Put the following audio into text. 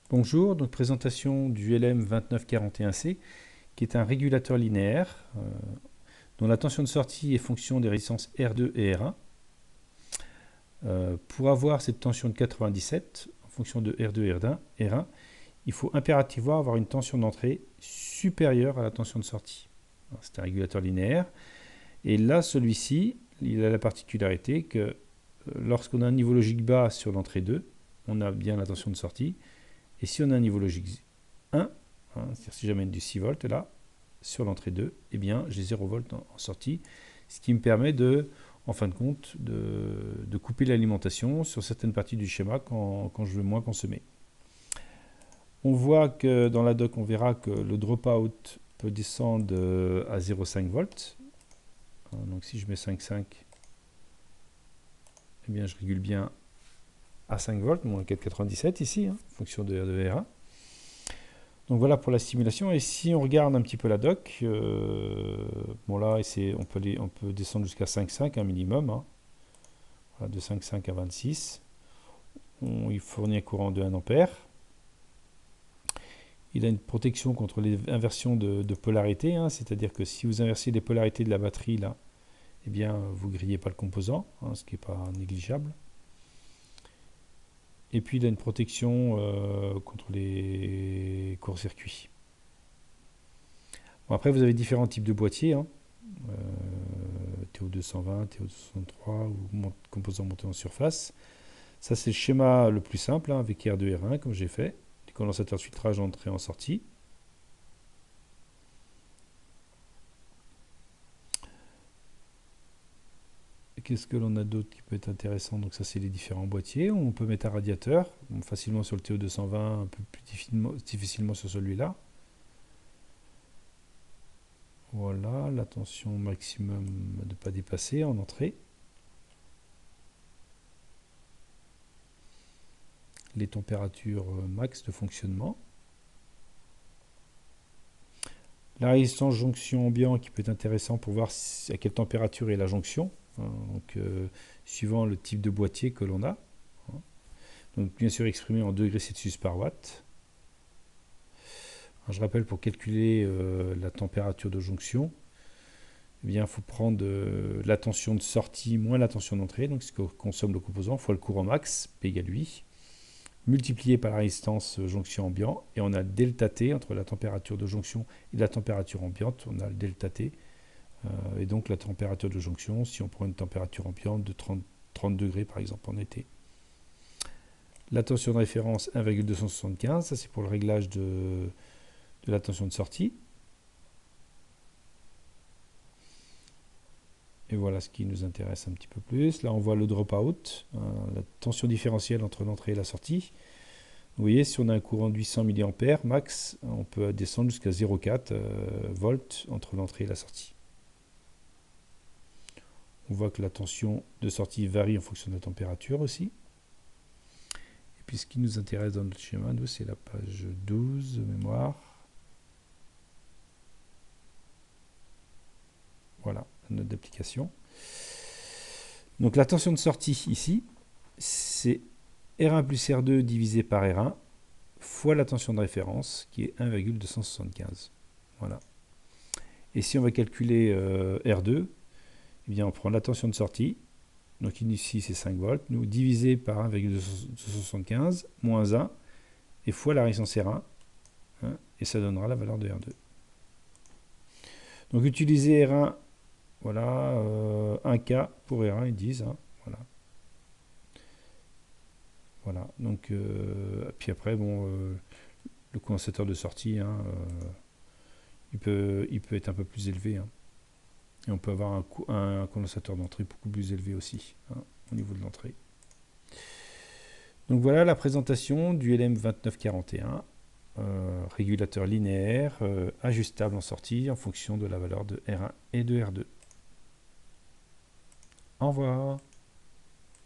Bonjour, donc présentation du LM2941C qui est un régulateur linéaire dont la tension de sortie est fonction des résistances R2 et R1. Pour avoir cette tension de 97 en fonction de R2 et R1, il faut impérativement avoir une tension d'entrée supérieure à la tension de sortie. C'est un régulateur linéaire et là celui-ci il a la particularité que lorsqu'on a un niveau logique bas sur l'entrée 2, on a bien la tension de sortie. Et si on a un niveau logique 1, c'est-à-dire si j'amène du 6 volts là, sur l'entrée 2, eh bien j'ai 0 volts en sortie, ce qui me permet de, en fin de compte, de couper l'alimentation sur certaines parties du schéma quand je veux moins consommer. On voit que dans la doc, on verra que le dropout peut descendre à 0,5 volts. Donc si je mets 5,5, eh bien je régule bien à 5 volts, moins 4,97 ici, en fonction de R2 et R1. Donc voilà pour la simulation. Et si on regarde un petit peu la doc, bon là on peut descendre jusqu'à 5,5 un minimum, voilà, de 5,5 à 26. Il fournit un courant de 1 ampère. Il a une protection contre les inversions de polarité, c'est-à-dire que si vous inversez les polarités de la batterie là, eh bien vous ne grillez pas le composant, ce qui n'est pas négligeable. Et puis il a une protection contre les courts-circuits. Bon, après vous avez différents types de boîtiers, TO220, TO263 ou composants montés en surface. Ça c'est le schéma le plus simple avec R2 et R1 comme j'ai fait, du condensateur de filtrage entrée en sortie. Qu'est-ce que l'on a d'autre qui peut être intéressant? Donc ça c'est les différents boîtiers. On peut mettre un radiateur, facilement sur le TO220, un peu plus difficilement sur celui-là. Voilà, la tension maximum de ne pas dépasser en entrée. Les températures max de fonctionnement. La résistance jonction ambiant qui peut être intéressant pour voir à quelle température est la jonction, donc suivant le type de boîtier que l'on a. Donc bien sûr exprimé en degrés Celsius par watt. Alors, je rappelle, pour calculer la température de jonction, eh bien, il faut prendre la tension de sortie moins la tension d'entrée, donc ce que consomme le composant, fois le courant max, P égale 8, multiplié par la résistance jonction ambiant, et on a le delta T entre la température de jonction et la température ambiante, on a le delta T, et donc la température de jonction, si on prend une température ambiante de 30 degrés par exemple en été. La tension de référence 1,275, ça c'est pour le réglage de la tension de sortie. Et voilà ce qui nous intéresse un petit peu plus. Là, on voit le dropout, la tension différentielle entre l'entrée et la sortie. Vous voyez, si on a un courant de 800 mA max, on peut descendre jusqu'à 0,4 volts entre l'entrée et la sortie. On voit que la tension de sortie varie en fonction de la température aussi. Et puis ce qui nous intéresse dans notre schéma, nous, c'est la page 12 de mémoire. Voilà, la note d'application. Donc la tension de sortie ici, c'est R1 plus R2 divisé par R1 fois la tension de référence qui est 1,275. Voilà. Et si on va calculer R2, eh bien on prend la tension de sortie, donc ici c'est 5 volts, nous divisé par 1,275 moins 1 et fois la résistance R1, et ça donnera la valeur de R2. Donc utiliser R1, voilà, 1K pour R1 ils disent, voilà. Voilà, donc puis après bon, le condensateur de sortie, il peut être un peu plus élevé, et on peut avoir un condensateur d'entrée beaucoup plus élevé aussi, au niveau de l'entrée. Donc voilà la présentation du LM2941, régulateur linéaire, ajustable en sortie en fonction de la valeur de R1 et de R2. Au revoir.